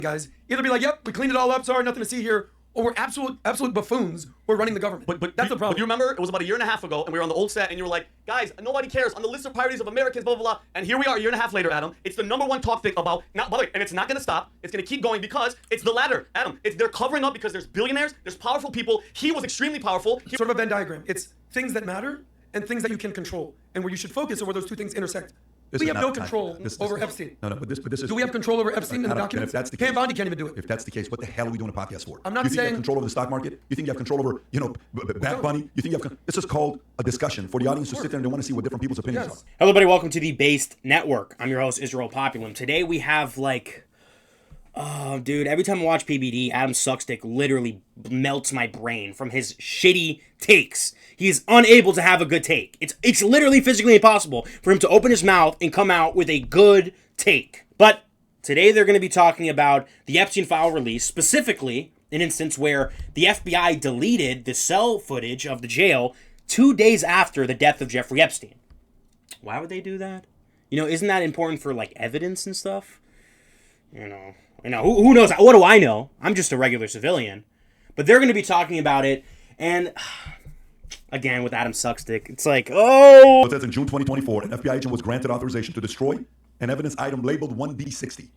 guys either be like, yep, we cleaned it all up, sorry, nothing to see here, or we're absolute buffoons who are running the government. But that's the problem. But you remember, it was about a year and a half ago, and we were on the old set, and you were like, guys, nobody cares. On the list of priorities of Americans, blah, blah, blah. And here we are a year and a half later, Adam. It's the #1 talk thing about, by the way, and it's not going to stop. It's going to keep going because it's the latter, Adam. They're covering up because there's billionaires, there's powerful people. He was extremely powerful. Sort of a Venn diagram. It's things that matter and things that you can control, and where you should focus are where those two things intersect. We have no control over Epstein. No, but this is... Do we have control over Epstein in the documents? If that's the case, Pam Bondi can't even do it. If that's the case, what the hell are we doing a podcast for? I'm not you think saying... you have control over the stock market? You think you have control over, Bad Bunny? You think you have... This is called a discussion for the audience to sit there and they want to see what different people's opinions are. Hello, everybody. Welcome to the Based Network. I'm your host, Israel Populum. Today we have oh, dude, every time I watch PBD, Adam Sosnick literally melts my brain from his shitty takes. He is unable to have a good take. It's literally physically impossible for him to open his mouth and come out with a good take. But today they're going to be talking about the Epstein file release, specifically an instance where the FBI deleted the cell footage of the jail 2 days after the death of Jeffrey Epstein. Why would they do that? Isn't that important for, evidence and stuff? Who knows? What do I know? I'm just a regular civilian. But they're going to be talking about it, and again, with Adam Sosnick, it's like, oh! It says in June 2024, an FBI agent was granted authorization to destroy an evidence item labeled 1B60,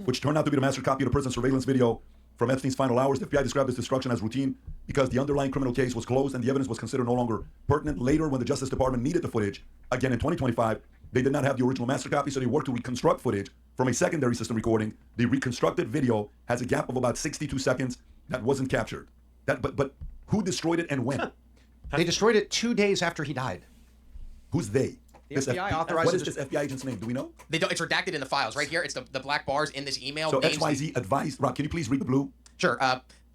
which turned out to be the master copy of the prison surveillance video from Epstein's final hours. The FBI described this destruction as routine because the underlying criminal case was closed and the evidence was considered no longer pertinent. Later, when the Justice Department needed the footage, again in 2025, they did not have the original master copy, so they worked to reconstruct footage from a secondary system recording. The reconstructed video has a gap of about 62 seconds that wasn't captured. But who destroyed it and when? They destroyed it 2 days after he died. Who's they? The FBI authorized. What is this FBI agent's name? Do we know? They don't. It's redacted in the files right here. It's the black bars in this email. So XYZ advised. Rob, can you please read the blue? Sure.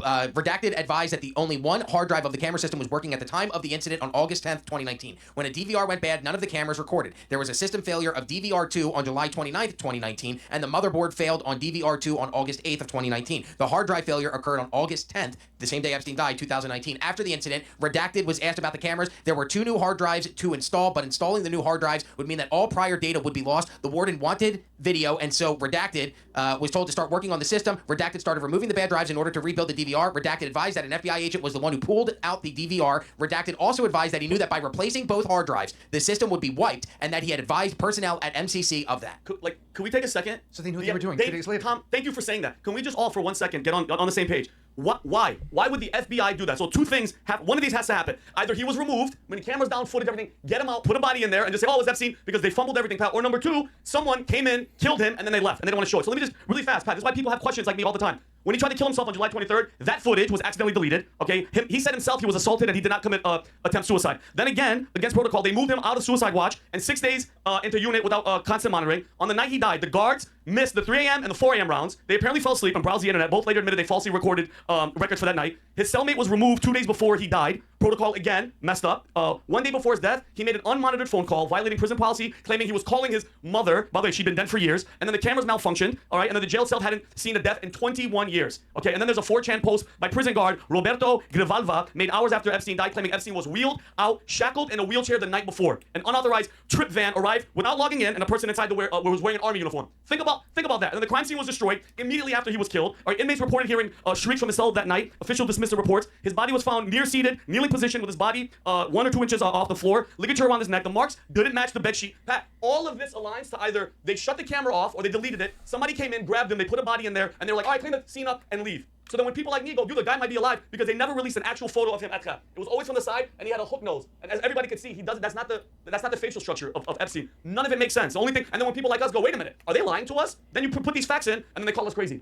Redacted advised that the only one hard drive of the camera system was working at the time of the incident on August 10th, 2019. When a DVR went bad, none of the cameras recorded. There was a system failure of DVR2 on July 29th, 2019, and the motherboard failed on DVR2 on August 8th of 2019. The hard drive failure occurred on August 10th, the same day Epstein died, 2019. After the incident, Redacted was asked about the cameras. There were 2 new hard drives to install, but installing the new hard drives would mean that all prior data would be lost. The warden wanted video, and so Redacted was told to start working on the system. Redacted started removing the bad drives in order to rebuild the DVR. Redacted advised that an FBI agent was the one who pulled out the DVR. Redacted also advised that he knew that by replacing both hard drives, the system would be wiped, and that he had advised personnel at MCC of that. Could we take a second? So they knew what they were doing 2 days later. Tom, thank you for saying that. Can we just all for 1 second get on the same page? Why? Why would the FBI do that? So 2 things one of these has to happen. Either he was removed, when the camera's down, footage, everything, get him out, put a body in there, and just say, oh, it was Epstein because they fumbled everything, Pat. Or number 2, someone came in, killed him, and then they left, and they don't want to show it. So let me just really fast, Pat. This is why people have questions like me all the time. When he tried to kill himself on July 23rd, that footage was accidentally deleted, okay? He said himself he was assaulted and he did not commit attempt suicide. Then again, against protocol, they moved him out of suicide watch and 6 days into unit without constant monitoring. On the night he died, the guards missed the 3 a.m. and the 4 a.m. rounds. They apparently fell asleep and browsed the internet. Both later admitted they falsely recorded records for that night. His cellmate was removed 2 days before he died. Protocol, again, messed up. 1 day before his death, he made an unmonitored phone call, violating prison policy, claiming he was calling his mother. By the way, she'd been dead for years. And then the cameras malfunctioned, all right? And then the jail itself hadn't seen a death in 21 years, okay? And then there's a 4chan post by prison guard Roberto Grivalva made hours after Epstein died, claiming Epstein was wheeled out, shackled in a wheelchair the night before. An unauthorized trip van arrived without logging in, and a person inside was wearing an army uniform. Think about that. And then the crime scene was destroyed immediately after he was killed. All right, inmates reported hearing shrieks from his cell that night. Official dismissed the reports. His body was found near seated, kneeling position with his body 1 or 2 inches off the floor. Ligature around his neck. The marks didn't match the bed sheet. Pat, all of this aligns to either they shut the camera off or they deleted it. Somebody came in, grabbed him, they put a body in there, and they were like, all right, clean the scene up and leave. So then when people like me go, dude, the guy might be alive, because they never released an actual photo of him at cut. It was always from the side, and he had a hook nose. And as everybody could see, that's not the facial structure of Epstein. None of it makes sense. The only thing, and then when people like us go, wait a minute, are they lying to us? Then you put these facts in, and then they call us crazy.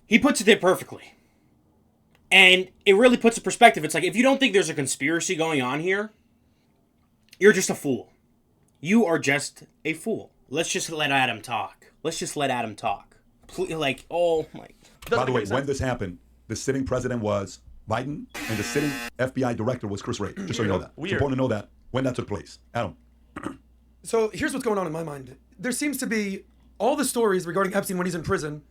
He puts it there perfectly. And it really puts in perspective. It's like, if you don't think there's a conspiracy going on here, you're just a fool. You are just a fool. Let's just let Adam talk. Like, oh my. By the way, when this happened, the sitting president was Biden and the sitting FBI director was Chris Wray. Just so you know that. It's important to know that when that took place. Adam. So here's what's going on in my mind. There seems to be all the stories regarding Epstein when he's in prison.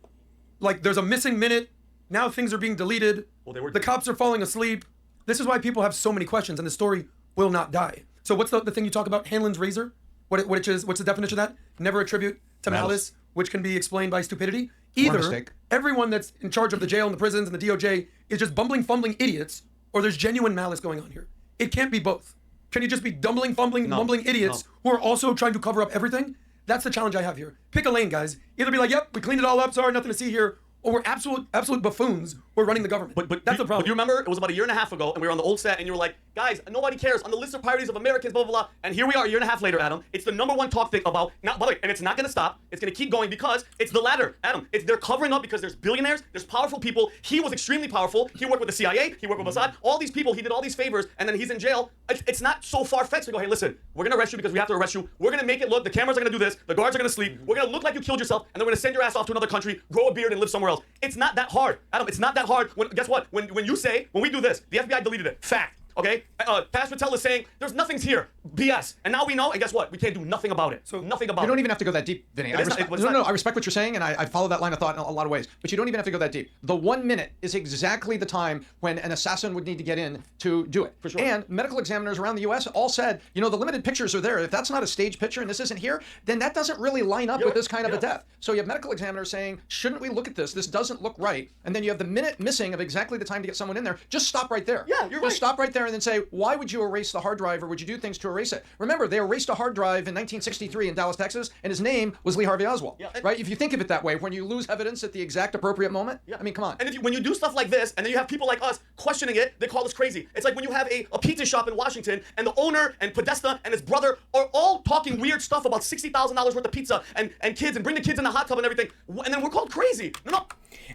Like, there's a missing minute. Now things are being deleted. Well, the cops are falling asleep. This is why people have so many questions, and the story will not die. So what's the thing you talk about? Hanlon's razor? What's the definition of that? Never attribute to malice which can be explained by stupidity. Either mistake. everyone that's in charge of the jail and the prisons and the DOJ is just bumbling, fumbling idiots, or there's genuine malice going on here. It can't be both. Can you just be dumbling, fumbling, mumbling idiots who are also trying to cover up everything? That's the challenge I have here. Pick a lane, guys. Either be like, yep, we cleaned it all up, sorry, nothing to see here, or we're absolute buffoons who are running the government. But that's the problem. But you remember, it was about a year and a half ago, and we were on the old set, and you were like, guys, nobody cares. On the list of priorities of Americans, blah, blah, blah. And here we are a year and a half later, Adam. It's the #1 talk thing about, now, by the way, and it's not going to stop. It's going to keep going because it's the latter, Adam. They're covering up because there's billionaires, there's powerful people. He was extremely powerful. He worked with the CIA, he worked with Mossad. All these people, he did all these favors, and then he's in jail. It's not so far-fetched to go, hey, listen, we're going to arrest you because we have to arrest you. We're going to make it look, the cameras are going to do this, the guards are going to sleep. We're going to look like you killed yourself, and then we're going to send your ass off to another country, grow a beard, and live somewhere else. It's not that hard, Adam. It's not that hard. Guess what? When we do this, the FBI deleted it. Fact. Okay? Pastor Patel is saying there's nothing's here. BS. And now we know, and guess what? We can't do nothing about it. So nothing about it. You don't even have to go that deep, Vinny. I respect what you're saying, and I follow that line of thought in a lot of ways. But you don't even have to go that deep. The 1 minute is exactly the time when an assassin would need to get in to do it. For sure. And medical examiners around the U.S. all said, you know, the limited pictures are there. If that's not a stage picture and this isn't here, then that doesn't really line up with this kind of a death. So you have medical examiners saying, shouldn't we look at this? This doesn't look right. And then you have the minute missing of exactly the time to get someone in there. Just stop right there. Yeah, you're right. Just stop right there and then say, why would you erase the hard drive, or would you do things to erase it? Remember, they erased a hard drive in 1963 in Dallas, Texas, and his name was Lee Harvey Oswald. Yeah, right? If you think of it that way, when you lose evidence at the exact appropriate moment, I mean, come on. And when you do stuff like this, and then you have people like us questioning it, they call us crazy. It's like when you have a pizza shop in Washington, and the owner and Podesta and his brother are all talking weird stuff about $60,000 worth of pizza and kids, and bring the kids in the hot tub and everything, and then we're called crazy. No.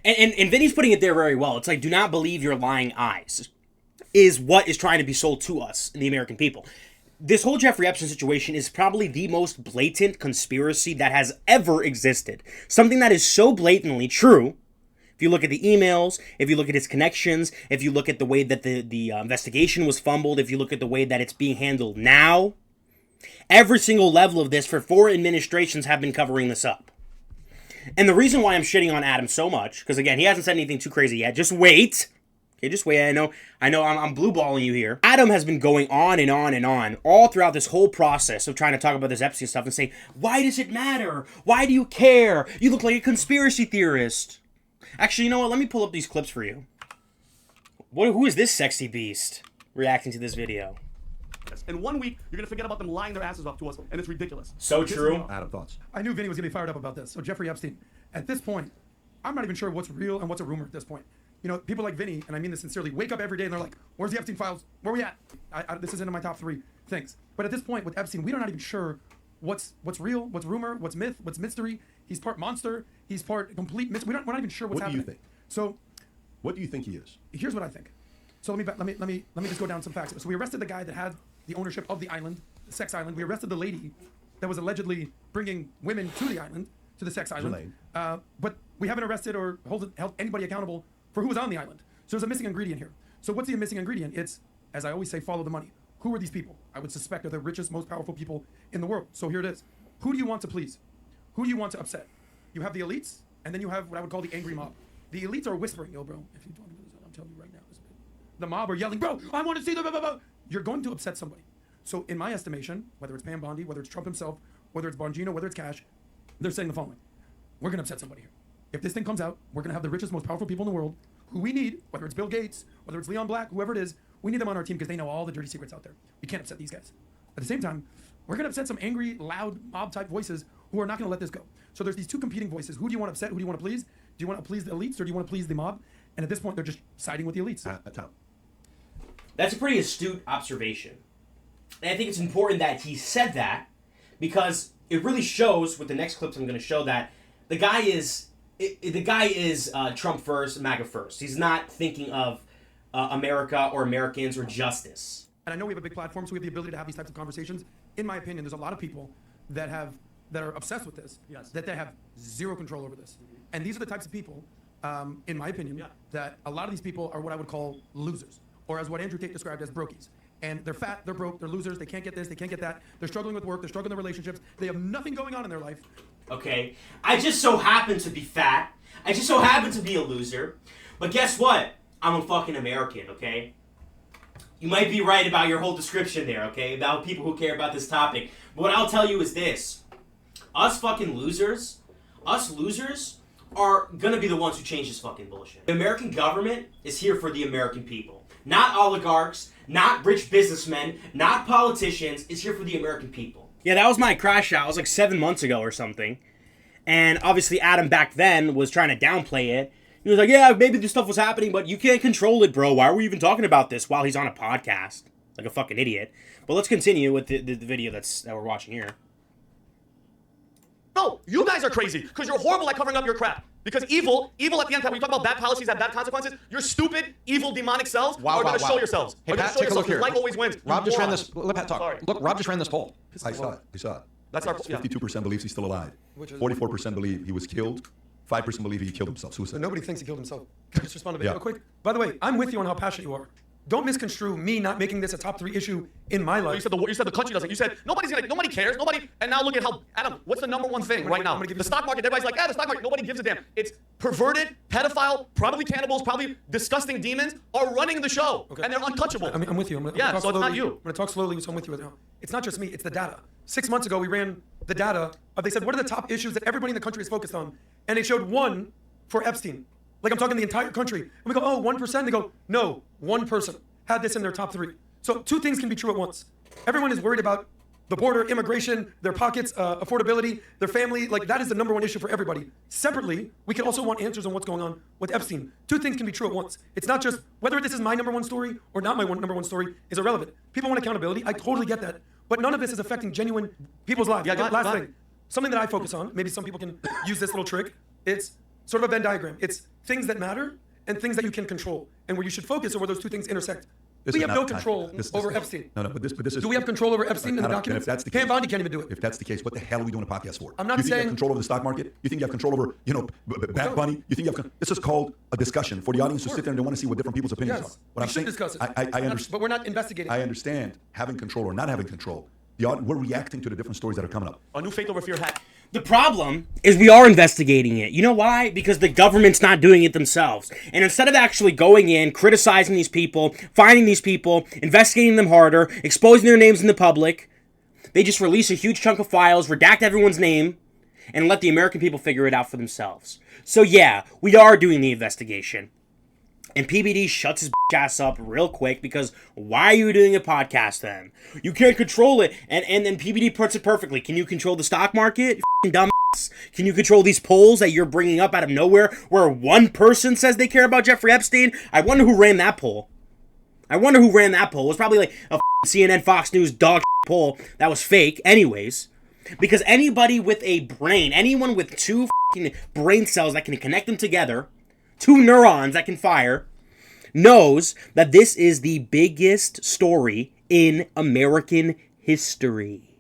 And Vinny's putting it there very well. It's like, do not believe your lying eyes is what is trying to be sold to us, the American people. This whole Jeffrey Epstein situation is probably the most blatant conspiracy that has ever existed. Something that is so blatantly true. If you look at the emails, if you look at his connections, if you look at the way that the investigation was fumbled, if you look at the way that it's being handled now, every single level of this for 4 administrations have been covering this up. And the reason why I'm shitting on Adam so much, because again, he hasn't said anything too crazy yet. Just wait. Okay, just wait. I know I'm blue balling you here. Adam has been going on and on and on all throughout this whole process of trying to talk about this Epstein stuff and say, why does it matter? Why do you care? You look like a conspiracy theorist. Actually, you know what? Let me pull up these clips for you. Who is this sexy beast reacting to this video? In 1 week, you're going to forget about them lying their asses off to us, and it's ridiculous. So true. Adam, thoughts? I knew Vinny was going to be fired up about this. So Jeffrey Epstein, at this point, I'm not even sure what's real and what's a rumor at this point. You know, people like Vinny, and I mean this sincerely, wake up every day and they're like, where's the Epstein files? Where are we at? This isn't in my top 3 things. But at this point with Epstein, we're not even sure what's real, what's rumor, what's myth, what's mystery. He's part monster. He's part complete mystery. We're not even sure what's happening. What do you think? So, what do you think he is? Here's what I think. So let me just go down some facts. So we arrested the guy that had the ownership of the island, the sex island. We arrested the lady that was allegedly bringing women to the island, to the sex island. But we haven't arrested or held anybody accountable for who was on the island. So there's a missing ingredient here. So what's the missing ingredient? It's, as I always say, follow the money. Who are these people? I would suspect are the richest, most powerful people in the world. So here it is. Who do you want to please? Who do you want to upset? You have the elites, and then you have what I would call the angry mob. The elites are whispering, yo, bro, if you don't do this, I'm telling you right now. The mob are yelling, bro, I want to see the blah, blah, blah. You're going to upset somebody. So in my estimation, whether it's Pam Bondi, whether it's Trump himself, whether it's Bongino, whether it's Cash, they're saying the following. We're going to upset somebody here. If this thing comes out, we're going to have the richest, most powerful people in the world who we need, whether it's Bill Gates, whether it's Leon Black, whoever it is, we need them on our team because they know all the dirty secrets out there. We can't upset these guys. At the same time, we're going to upset some angry, loud, mob-type voices who are not going to let this go. So there's these 2 competing voices. Who do you want to upset? Who do you want to please? Do you want to please the elites or do you want to please the mob? And at this point, they're just siding with the elites. Tom. That's a pretty astute observation. And I think it's important that he said that because it really shows with the next clips I'm going to show that the guy is Trump first, MAGA first. He's not thinking of America or Americans or justice. And I know we have a big platform, so we have the ability to have these types of conversations. In my opinion, there's a lot of people that are obsessed with this, that they have zero control over this. And these are the types of people, in my opinion, that a lot of these people are what I would call losers, or as what Andrew Tate described as brokies. And they're fat, they're broke, they're losers, they can't get this, they can't get that. They're struggling with work, they're struggling with relationships. They have nothing going on in their life. Okay, I just so happen to be fat. I just so happen to be a loser. But guess what? I'm a fucking American, okay? You might be right about your whole description there, okay? About people who care about this topic. But what I'll tell you is this. Us fucking losers, Us losers are gonna be the ones who change this fucking bullshit. The American government is here for the American people. Not oligarchs, not rich businessmen, not politicians. It's here for the American people. Yeah, that was my crash out. It was like 7 months ago or something. And obviously Adam back then was trying to downplay it. He was like, yeah, maybe this stuff was happening, but you can't control it, bro. Why are we even talking about this while he's on a podcast? Like a fucking idiot. But let's continue with the video that we're watching here. No, you guys are crazy because you're horrible at covering up your crap. Because evil at the end, when you talk about bad policies have bad consequences, your stupid, evil, demonic selves are going to show yourselves. Hey, Pat, take a look here. Light always wins. Rob just ran this. Let Pat talk. Sorry. Look, Rob just ran this poll. I saw it. That's our 52% believes he's still alive. 44% believe he was killed. 5% believe he killed himself. Suicide. So nobody thinks he killed himself. Can I just respond to that real quick? By the way, I'm with you on how passionate you are. Don't misconstrue me not making this a top 3 issue in my life. You said the country doesn't. You said nobody cares. Nobody. And now look at how Adam. What's the number one thing right now? The stock market. Everybody's like, the stock market. Nobody gives a damn. It's perverted, pedophile, probably cannibals, probably disgusting demons are running the show, and they're untouchable. I'm with you. I'm so it's not you. I'm gonna talk slowly, so I'm with you right now. It's not just me. It's the data. 6 months ago, we ran the data. They said, what are the top issues that everybody in the country is focused on? And it showed 1 for Epstein. Like I'm talking the entire country. And we go, oh, 1%? They go, no, 1 person had this in their top 3. So 2 things can be true at once. Everyone is worried about the border, immigration, their pockets, affordability, their family. Like that is the number 1 issue for everybody. Separately, we can also want answers on what's going on with Epstein. 2 things can be true at once. It's not just whether this is my number 1 story or not my number 1 story is irrelevant. People want accountability. I totally get that. But none of this is affecting genuine people's lives. Last thing, something that I focus on, maybe some people can use this little trick, it's sort of a Venn diagram. It's things that matter and things that you can control. And where you should focus are where those 2 things intersect. We have no control over Epstein. No, but this is. Do we have control over Epstein in the documents? If that's the Pam case, Bondi can't even do it. If that's the case, what the hell are we doing a podcast for? I'm not you think saying. You have control over the stock market? You think you have control over, Bad Bunny? You think you have? This is called a discussion for the audience to sit there and they want to see what different people's opinions are. What we should discuss it. I understand. But we're not investigating. I understand having control or not having control. We're reacting to the different stories that are coming up. A new faith over fear hat. The problem is we are investigating it. You know why? Because the government's not doing it themselves. And instead of actually going in, criticizing these people, finding these people, investigating them harder, exposing their names in the public, they just release a huge chunk of files, redact everyone's name, and let the American people figure it out for themselves. So yeah, we are doing the investigation. And PBD shuts his ass up real quick because why are you doing a podcast then? You can't control it. And then PBD puts it perfectly. Can you control the stock market? You f***ing dumbass. Can you control these polls that you're bringing up out of nowhere where 1 person says they care about Jeffrey Epstein? I wonder who ran that poll. It was probably like a CNN, Fox News dog poll that was fake anyways. Because anybody with a brain, anyone with 2 brain cells that can connect them together, 2 neurons that can fire, knows that this is the biggest story in American history.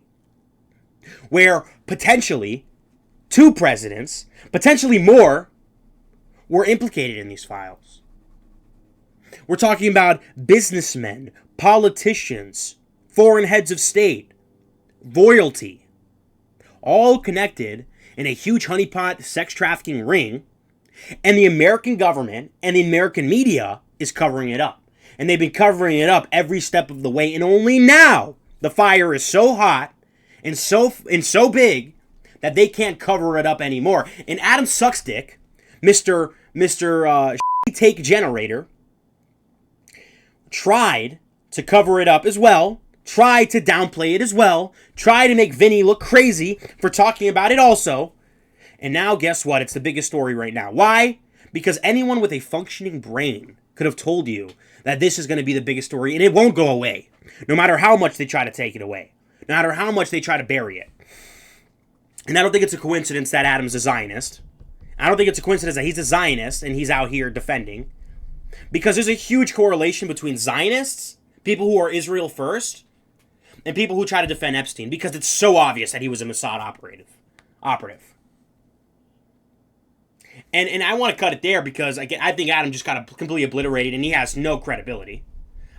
Where potentially 2 presidents, potentially more, were implicated in these files. We're talking about businessmen, politicians, foreign heads of state, royalty, all connected in a huge honeypot sex trafficking ring. And the American government and the American media is covering it up. And they've been covering it up every step of the way. And only now the fire is so hot and so big that they can't cover it up anymore. And Adam Suckstick, Mr. Take Generator, tried to cover it up as well. Tried to downplay it as well. Tried to make Vinny look crazy for talking about it also. And now, guess what? It's the biggest story right now. Why? Because anyone with a functioning brain could have told you that this is going to be the biggest story, and it won't go away. No matter how much they try to take it away. No matter how much they try to bury it. And I don't think it's a coincidence that Adam's a Zionist. I don't think it's a coincidence that he's a Zionist and he's out here defending. Because there's a huge correlation between Zionists, people who are Israel first, and people who try to defend Epstein. Because it's so obvious that he was a Mossad operative. And I want to cut it there because I think Adam just got completely obliterated and he has no credibility.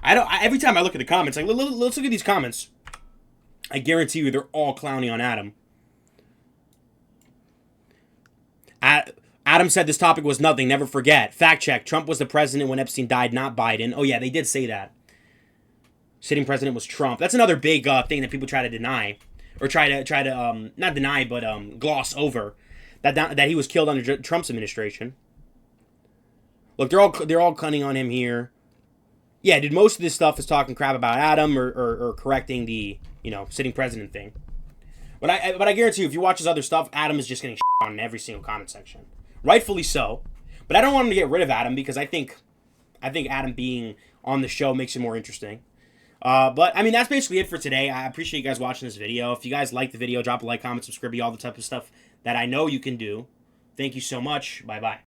Every time I look at the comments, like let's look at these comments. I guarantee you they're all clowning on Adam. Adam said this topic was nothing. Never forget. Fact check. Trump was the president when Epstein died, not Biden. Oh yeah, they did say that. Sitting president was Trump. That's another big thing that people try to deny, or try to not deny, but gloss over. that he was killed under Trump's administration. Look, they're all cunning on him here. Yeah, dude, most of this stuff is talking crap about Adam or correcting the, sitting president thing. But I guarantee you, if you watch his other stuff, Adam is just getting on in every single comment section. Rightfully so. But I don't want him to get rid of Adam because I think Adam being on the show makes it more interesting. But, I mean, that's basically it for today. I appreciate you guys watching this video. If you guys like the video, drop a like, comment, subscribe, all the type of stuff that I know you can do. Thank you so much. Bye-bye.